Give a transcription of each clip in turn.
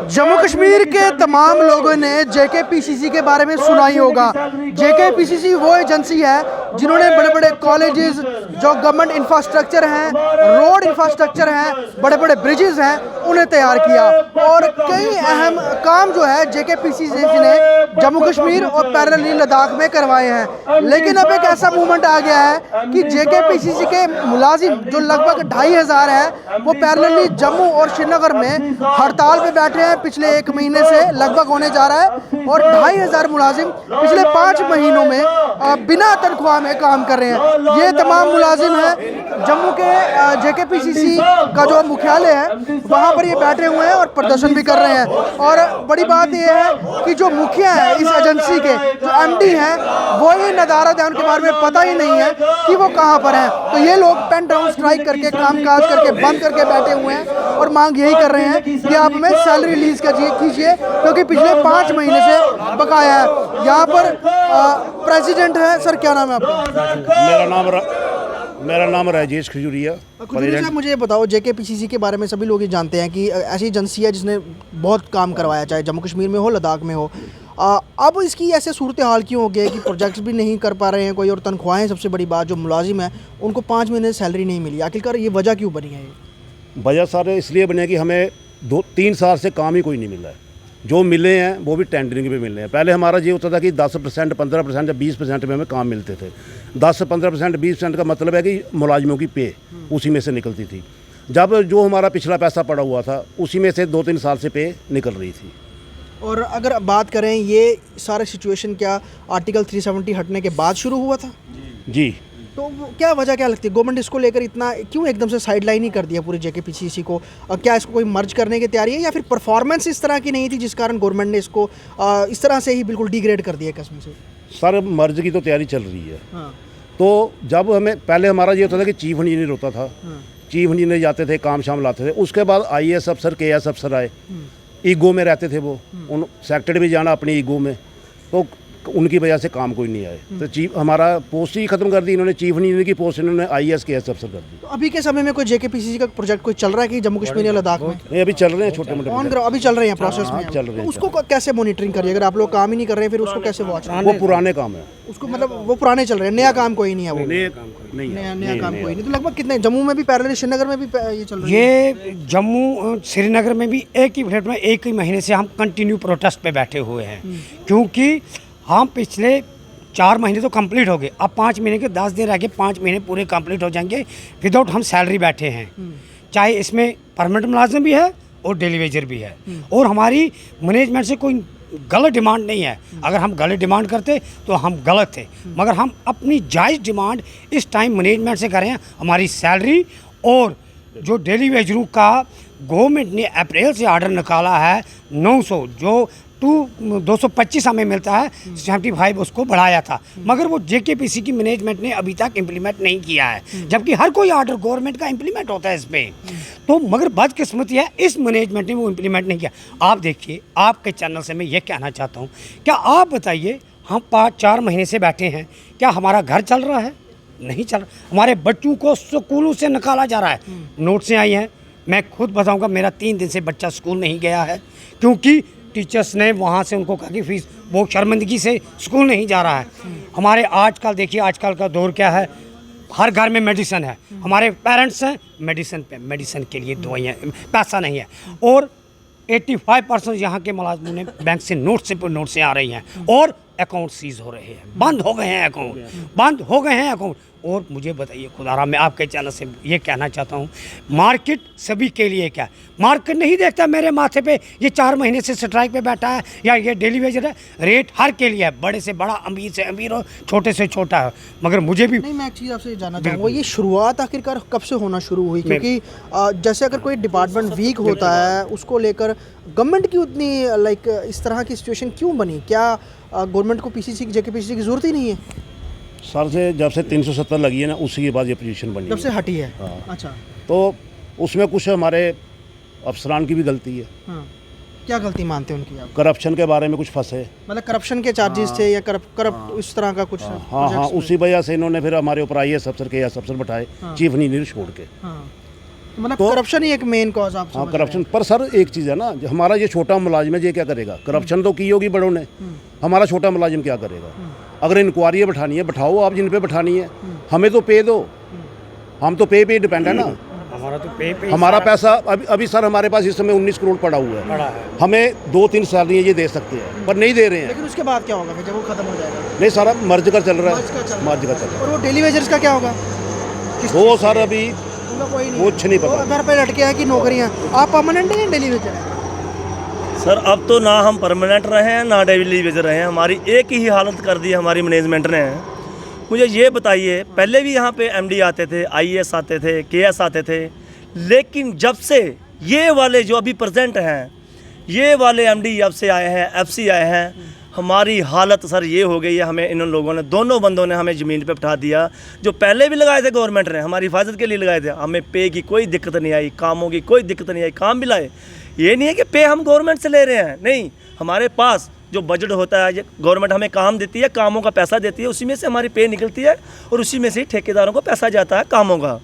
जम्मू कश्मीर के तमाम लोगों ने जेकेपीसीसी के बारे में सुना ही होगा। जेकेपीसीसी वो एजेंसी है जिन्होंने बड़े बड़े कॉलेजेस, जो गवर्नमेंट इंफ्रास्ट्रक्चर हैं, रोड इंफ्रास्ट्रक्चर हैं, बड़े बड़े ब्रिजेस हैं, उन्हें तैयार किया। और कई अहम काम जो है जेकेपीसीसी ने जम्मू कश्मीर और पैरेलली लद्दाख में करवाए हैं। लेकिन अब एक ऐसा मूवमेंट आ गया है कि जेकेपीसीसी के मुलाजिम जो लगभग 2500 हैं, वो पैरेलली जम्मू और श्रीनगर में हड़ताल पे बैठे हैं। पिछले 1 महीने से लगभग होने जा रहा है और 2500 मुलाजिम पिछले 5 महीनों में बिना तनख्वाह में काम कर रहे हैं। ये तमाम मुलाजिम हैं जम्मू के जेकेपीसीसी का जो मुख्यालय है वहाँ पर ये बैठे हुए हैं और प्रदर्शन भी कर रहे हैं। और बड़ी बात यह है कि जो मुखिया है इस एजेंसी के, जो एमडी हैं, वो ही नदारत है, उनके बारे में पता ही नहीं है कि वो कहाँ पर हैं। तो ये लोग पेन डाउन स्ट्राइक करके, काम काज करके, बंद करके बैठे हुए हैं और मांग यही कर रहे हैं कि आप हमें सैलरी रिलीज कीजिए, क्योंकि पिछले 5 महीने से बकाया है। यहाँ पर प्रेसिडेंट है। सर, क्या नाम है आपका? मेरा नाम राजेश खजूरिया। साहब, मुझे ये बताओ, जेकेपीसीसी के बारे में सभी लोग ये जानते हैं कि ऐसी एजेंसी है जिसने बहुत काम करवाया, चाहे जम्मू कश्मीर में हो, लद्दाख में हो। अब इसकी ऐसे सूरत हाल क्यों हो गई कि प्रोजेक्ट्स भी नहीं कर पा रहे हैं कोई, और तनख्वाहें, सबसे बड़ी बात, जो मुलाजिम है उनको 5 महीने सैलरी नहीं मिली। आखिरकार ये वजह क्यों बनी है? वजह सारे इसलिए बने कि हमें 2-3 साल से काम ही कोई नहीं मिला है। जो मिले हैं वो भी टेंडरिंग पे मिले हैं। पहले हमारा ये होता था कि 10%, 15% या 20% में हमें काम मिलते थे। 10, 15%, 20% का मतलब है कि मुलाजिमों की पे उसी में से निकलती थी। जब जो हमारा पिछला पैसा पड़ा हुआ था उसी में से 2-3 साल से पे निकल रही थी। और अगर बात करें, ये सारे सिचुएशन क्या आर्टिकल 370 हटने के बाद शुरू हुआ था? जी। तो क्या वजह क्या लगती है, गवर्नमेंट इसको लेकर इतना क्यों एकदम से साइडलाइन ही कर दिया पूरी जेकेपीसीसी को? क्या इसको कोई मर्ज करने की तैयारी है, या फिर परफॉर्मेंस इस तरह की नहीं थी जिस कारण गवर्नमेंट ने इसको इस तरह से ही बिल्कुल डिग्रेड कर दिया कसम से? सर, मर्ज की तो तैयारी चल रही है। हाँ। तो जब हमें पहले हमारा ये होता था कि चीफ इंजीनियर होता था। हाँ। चीफ इंजीनियर जाते थे, काम शाम लाते थे। उसके बाद IAS अफसर, KS अफसर आए, ईगो में रहते थे वो। उन सेक्टर में जाना अपनी ईगो में, तो उनकी वजह से काम कोई नहीं आए। तो चीफ हमारा पोस्ट ही खत्म कर दी इन्होंने। चीफ इंजीनियर की पोस्ट इन्होंने IAS KS अफसर कर दी। तो अभी के समय में कोई जेकेपीसीसी का प्रोजेक्ट कोई चल रहा है कि जम्मू कश्मीर या लद्दाख में? नहीं, अभी चल रहे हैं छोटे मोटे अभी चल रहे हैं प्रोसेस में। चल रहे हैं। उसको कैसे मॉनिटरिंग करिए? अगर आप लोग काम ही नहीं कर रहे हैं फिर उसको कैसे वॉच? वो पुराने काम है उसको, मतलब वो पुराने चल रहे हैं, नया काम कोई नहीं है वो? नया काम कोई नहीं। तो लगभग कितने, जम्मू में भी पैरेलल, श्रीनगर में भी ये चल रहा है? ये जम्मू श्रीनगर में भी एक ही फ्लैट में 1 ही महीने से हम कंटिन्यू प्रोटेस्ट पे बैठे हुए हैं। क्योंकि हम पिछले 4 महीने तो कंप्लीट हो गए, अब 5 महीने के 10 दिन रह गए, 5 महीने पूरे कंप्लीट हो जाएंगे विदाउट हम सैलरी बैठे हैं। चाहे इसमें परमानेंट मुलाजिम भी है और डेली वेजर भी है। और हमारी मैनेजमेंट से कोई गलत डिमांड नहीं है। अगर हम गलत डिमांड करते तो हम गलत थे, मगर हम अपनी जायज़ डिमांड इस टाइम मैनेजमेंट से कर रहे हैं। हमारी सैलरी और जो डेली वेजरों का गवर्नमेंट ने अप्रैल से ऑर्डर निकाला है 900, जो 225 हमें मिलता है, 75 उसको बढ़ाया था, मगर वो जेकेपीसी की मैनेजमेंट ने अभी तक इम्प्लीमेंट नहीं किया है। जबकि हर कोई ऑर्डर गवर्नमेंट का इम्प्लीमेंट होता है इस पर। तो मगर बदकिस्मती है, इस मैनेजमेंट ने वो इम्प्लीमेंट नहीं किया। आप देखिए, आपके चैनल से मैं ये कहना चाहता हूँ, क्या आप बताइए, हम 5-4 महीने से बैठे हैं, क्या हमारा घर चल रहा है? नहीं चल रहा। हमारे बच्चों को स्कूलों से निकाला जा रहा है। नोट्सें आई हैं, मैं खुद बताऊँगा, मेरा 3 दिन से बच्चा स्कूल नहीं गया है, क्योंकि टीचर्स ने वहाँ से उनको कहा कि फीस, वो शर्मिंदगी से स्कूल नहीं जा रहा है। हमारे आजकल देखिए, आजकल का दौर क्या है, हर घर में मेडिसिन है। हमारे पेरेंट्स हैं मेडिसिन के लिए दवाइयाँ, पैसा नहीं है। और 85% यहाँ के मुलाजिमों ने बैंक से नोट से आ रही हैं, और अकाउंट सीज हो रहे हैं, बंद हो गए हैं अकाउंट। और मुझे बताइए खुदारा, मैं आपके चैनल से ये कहना चाहता हूँ, मार्केट सभी के लिए क्या, मार्केट नहीं देखता मेरे माथे पे ये 4 महीने से स्ट्राइक पे बैठा है, या ये डेली वेजर है। रेट हर के लिए है, बड़े से बड़ा, अमीर से अमीर हो, छोटे से छोटा है। मगर मुझे भी नहीं, मैं एक चीज़ आपसे जानना चाहूँगा, ये शुरुआत आखिरकार कब से होना शुरू हुई? क्योंकि जैसे अगर कोई डिपार्टमेंट वीक होता है, उसको लेकर गवर्नमेंट की उतनी इस तरह की सिचुएशन क्यों बनी? क्या गवर्नमेंट को जेकेपीसीसी की ज़रूरत ही नहीं है? सर से जब से 370 लगी है ना, उसी के बाद ये पोजीशन बनी, जब से हटी है। हाँ। अच्छा, तो उसमें कुछ हमारे अफसरान की भी गलती है। हाँ। क्या गलती मानते हैं उनकी आप? करप्शन के बारे में कुछ फंसे, मतलब करप्शन के चार्जेस थे, या करप्ट इस तरह का कुछ? हाँ, उसी वजह से इन्होंने फिर हमारे ऊपर IAS अफसर, KS अफसर बैठाए, चीफ इंजीनियर छोड़ के। मतलब तो- करप्शन ही एक मेन कॉज आप हाँ समझ करप्शन पर सर एक चीज़ है ना, जो हमारा ये छोटा मुलाजिम है ये क्या करेगा? करप्शन तो की होगी बड़ों ने, हमारा छोटा मुलाजिम क्या करेगा? अगर इंक्वायरी बैठानी है बैठाओ आप, जिन पे बैठानी है, हमें तो पे दो, हम तो पे डिपेंड है ना। हमारा तो पे हमारा पैसा अभी सर हमारे पास इस समय 19 करोड़ पड़ा हुआ है, हमें 2-3 सैलरी ये दे सकते हैं पर नहीं दे रहे हैं। लेकिन उसके बाद क्या होगा फिर जब वो खत्म हो जाएगा? नहीं सारा मर्ज का चल रहा मर्ज का चल है, रहा है। मर्ज का चल रहा और वो डेली वेजर्स का क्या होगा? है वो सर अभी उनका कोई नहीं कुछ नहीं पता। वो घर पे लटके हैं कि नौकरियां। आप परमानेंट हैं डेली वेजर हैं? सर अब तो ना हम परमानेंट रहे हैं ना डेली वेजर रहे हैं, हमारी एक ही हालत कर दी है हमारी मैनेजमेंट ने। मुझे ये बताइए, पहले भी यहाँ पे एमडी आते थे, आईएएस आते थे, केएस आते थे, लेकिन जब से ये वाले जो अभी प्रेजेंट हैं, ये वाले एमडी जब से आए हैं, एफसी आए हैं, हमारी हालत सर ये हो गई है। हमें इन लोगों ने, दोनों बंदों ने हमें ज़मीन पे बिठा दिया। जो पहले भी लगाए थे गवर्नमेंट ने, हमारी हिफाजत के लिए लगाए थे, हमें पे की कोई दिक्कत नहीं आई, कामों की कोई दिक्कत नहीं आई, काम भी लाए। ये नहीं है कि पे हम गवर्नमेंट से ले रहे हैं, नहीं, हमारे पास जो बजट होता है, गवर्नमेंट हमें काम देती है, कामों का पैसा देती है, उसी में से हमारी पे निकलती है और उसी में से ही ठेकेदारों को पैसा जाता है कामों का।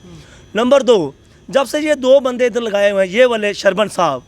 नंबर 2, जब से ये 2 बंदे इधर लगाए हुए हैं, ये वाले शरबन साहब,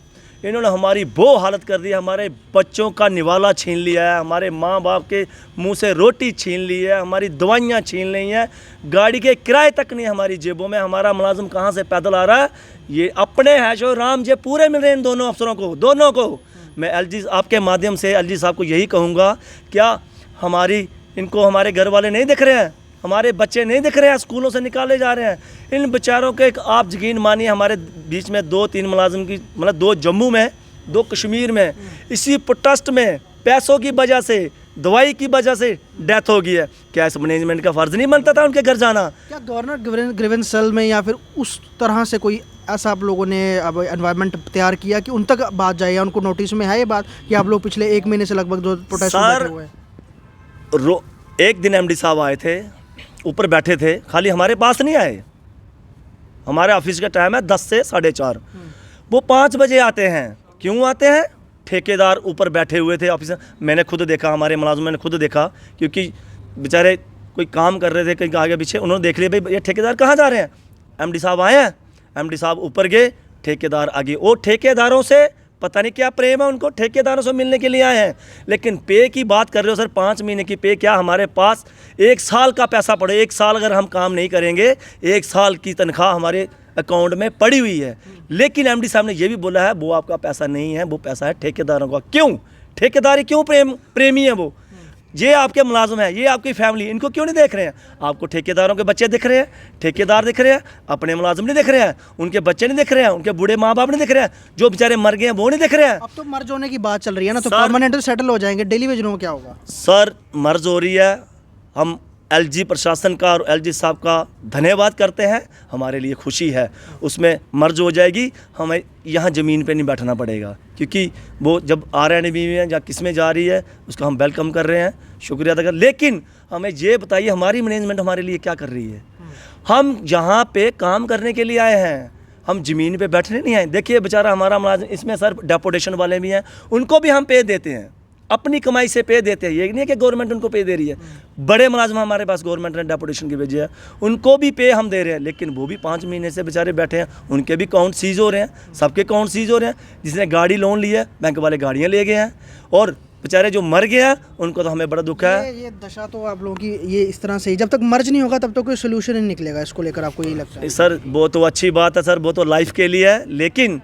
इन्होंने हमारी वो हालत कर दी है, हमारे बच्चों का निवाला छीन लिया है, हमारे माँ बाप के मुंह से रोटी छीन ली है, हमारी दवाइयाँ छीन ली हैं, गाड़ी के किराए तक नहीं हमारी जेबों में। हमारा मुलाजिम कहाँ से पैदल आ रहा है? ये अपने हैशो राम जे पूरे मिल रहे हैं इन दोनों अफसरों को, दोनों को। मैं एलजी आपके माध्यम से एलजी साहब को यही कहूँगा, क्या हमारी इनको हमारे घर वाले नहीं दिख रहे हैं? हमारे बच्चे नहीं दिख रहे हैं? स्कूलों से निकाले जा रहे हैं इन बेचारों के। आप यकीन मानिए, हमारे बीच में 2-3 मुलाजिम की, मतलब 2 जम्मू में, 2 कश्मीर में, इसी प्रोटेस्ट में पैसों की वजह से, दवाई की वजह से डेथ हो गई है। क्या इस मैनेजमेंट का फ़र्ज़ नहीं बनता था उनके घर जाना? क्या गवर्नर ग्रीवेंस सेल में या फिर उस तरह से कोई ऐसा आप लोगों ने अब एनवायरनमेंट तैयार किया कि उन तक बात जाए, या उनको नोटिस में है ये बात कि आप लोग पिछले 1 महीने से लगभग जो प्रोटेस्ट में बैठे हुए हैं? एक दिन एमडी साहब आए थे, ऊपर बैठे थे, खाली हमारे पास नहीं आए। हमारे ऑफिस का टाइम है 10 से 4:30, वो 5 बजे आते हैं। क्यों आते हैं? ठेकेदार ऊपर बैठे हुए थे ऑफिस में, मैंने खुद देखा, हमारे मुलाजिमों ने खुद देखा, क्योंकि बेचारे कोई काम कर रहे थे कहीं आगे पीछे, उन्होंने देख लिया भाई ये ठेकेदार कहाँ जा रहे हैं। एमडी साहब आए हैं, एमडी साहब ऊपर गए, ठेकेदार आगे। वो ठेकेदारों से पता नहीं क्या प्रेम है उनको, ठेकेदारों से मिलने के लिए आए हैं। लेकिन पे की बात कर रहे हो सर, 5 महीने की पे क्या, हमारे पास 1 साल का पैसा पड़े, 1 साल अगर हम काम नहीं करेंगे, 1 साल की तनख्वाह हमारे अकाउंट में पड़ी हुई है। लेकिन एमडी साहब ने ये भी बोला है वो आपका पैसा नहीं है, वो पैसा है ठेकेदारों का। क्यों? ठेकेदारी क्यों प्रेमी है वो? ये आपके मुलाजिम है, ये आपकी फैमिली, इनको क्यों नहीं देख रहे हैं? आपको ठेकेदारों के बच्चे दिख रहे हैं, ठेकेदार दिख रहे हैं, अपने मुलाजिम नहीं दिख रहे हैं, उनके बच्चे नहीं दिख रहे हैं, उनके बूढ़े माँ बाप नहीं दिख रहे हैं, जो बेचारे मर गए हैं वो नहीं दिख रहे हैं। अब तो मर्ज होने की बात चल रही है ना, तो सर- परमानेंट सेटल हो जाएंगे, डेली वेजरों का क्या होगा? सर मर्ज हो रही है, हम एलजी प्रशासन का और एलजी साहब का धन्यवाद करते हैं, हमारे लिए खुशी है, उसमें मर्ज हो जाएगी, हमें यहाँ ज़मीन पे नहीं बैठना पड़ेगा, क्योंकि वो जब आ रहे हैं है या किस में जा रही है उसका हम वेलकम कर रहे हैं, शुक्रिया अदा कर। लेकिन हमें ये बताइए हमारी मैनेजमेंट हमारे लिए क्या कर रही है? हम यहाँ पे काम करने के लिए आए हैं, हम ज़मीन पे बैठने नहीं आए। देखिए बेचारा हमारा मुलाजिम, इसमें सर डेपुटेशन वाले भी हैं, उनको भी हम पे देते हैं, अपनी कमाई से पे देते हैं, ये नहीं है कि गवर्नमेंट उनको पे दे रही है। बड़े मुलाजिम हमारे पास गवर्नमेंट ने डेपुटेशन की भेजी है, उनको भी पे हम दे रहे हैं, लेकिन वो भी 5 महीने से बेचारे बैठे हैं, उनके भी अकाउंट सीज हो रहे हैं, सबके अकाउंट सीज हो रहे हैं। जिसने गाड़ी लोन लिया है, बैंक वाले गाड़ियाँ ले गए हैं, और बेचारे जो मर गए हैं उनको तो हमें बड़ा दुख है। ये दशा तो आप लोगों की ये इस तरह से ही, जब तक मर्ज नहीं होगा तब तक कोई सोल्यूशन नहीं निकलेगा, इसको लेकर आपको यही लगता है? सर वो तो अच्छी बात है सर, वो तो लाइफ के लिए है, लेकिन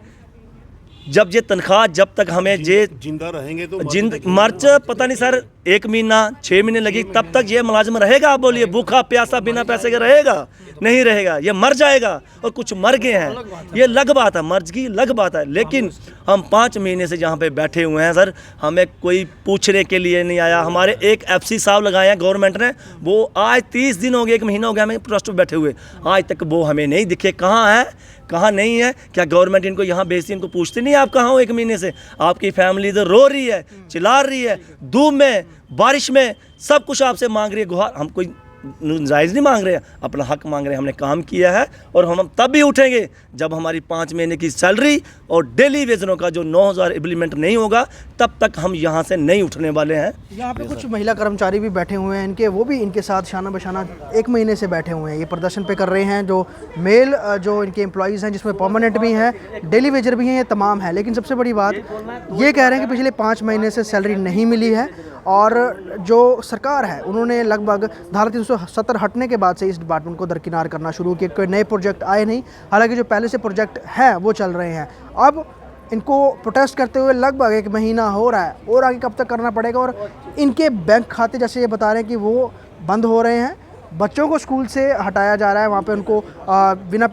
जब ये तनख्वाह, जब तक हमें ये जिंदा रहेंगे तो मर्च पता नहीं सर 1 महीना 6 महीने लगी, तब तक ये मुलाजिम रहेगा? आप बोलिए, भूखा प्यासा बिना पैसे के रहेगा? नहीं रहेगा, ये मर जाएगा। और कुछ मर गए हैं, ये अलग बात है, मर्ज की अलग बात है। लेकिन हम 5 महीने से जहाँ पे बैठे हुए हैं सर, हमें कोई पूछने के लिए नहीं आया। हमारे एक एफसी साहब लगाए हैं गवर्नमेंट ने, वो आज 30 दिन हो गए, 1 महीना हो गया हमें प्रोटेस्ट पे बैठे हुए, आज तक वो हमें नहीं दिखे। कहाँ है, कहाँ नहीं है? क्या गवर्नमेंट इनको यहाँ भेजती है? इनको पूछती नहीं आप कहाँ हो? 1 महीने से आपकी फैमिली इधर रो रही है, चिल्ला रही है, धूप में बारिश में, सब कुछ आपसे मांग रही है, गुहार। हम कोई जायज़ नहीं मांग रहे हैं, अपना हक मांग रहे हैं। हमने काम किया है और हम तब भी उठेंगे जब हमारी 5 महीने की सैलरी और डेली वेतनों का जो 9,000 इम्प्लीमेंट नहीं होगा, तब तक हम यहाँ से नहीं उठने वाले हैं। यहाँ पे कुछ महिला कर्मचारी भी बैठे हुए हैं, इनके वो भी इनके साथ शाना बशाना 1 महीने से बैठे हुए हैं। ये प्रदर्शन पे कर रहे हैं। जो मेल जो इनके एम्प्लॉयज़ हैं, जिसमें परमानेंट भी हैं, डेली वेजर भी हैं, ये तमाम है। लेकिन सबसे बड़ी बात ये कह रहे हैं कि पिछले 5 महीने से सैलरी नहीं मिली है और जो सरकार है उन्होंने लगभग धारा 370 हटने के बाद से इस डिपार्टमेंट को दरकिनार करना शुरू किया। कोई नए प्रोजेक्ट आए नहीं, हालांकि जो पहले से प्रोजेक्ट हैं वो चल रहे हैं। अब इनको प्रोटेस्ट करते हुए लगभग 1 महीना हो रहा है और आगे कब तक करना पड़ेगा। और इनके बैंक खाते जैसे ये बता रहे हैं कि वो बंद हो रहे हैं, बच्चों को स्कूल से हटाया जा रहा है, वहाँ पे उनको बिना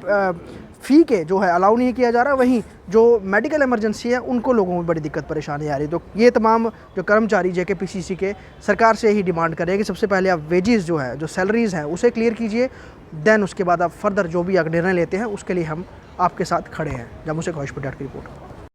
फ़ी के जो है अलाउ नहीं किया जा रहा। वहीं जो मेडिकल इमरजेंसी है उनको लोगों में बड़ी दिक्कत परेशानी आ रही है। तो ये तमाम जो कर्मचारी जेकेपीसीसी के सरकार से ही डिमांड करें कि सबसे पहले आप वेजेस जो है, जो सैलरीज़ हैं, उसे क्लियर कीजिए, देन उसके बाद आप फर्दर जो भी निर्णय लेते हैं उसके लिए हम आपके साथ खड़े हैं। जम्मू से कौश पटेल की रिपोर्ट।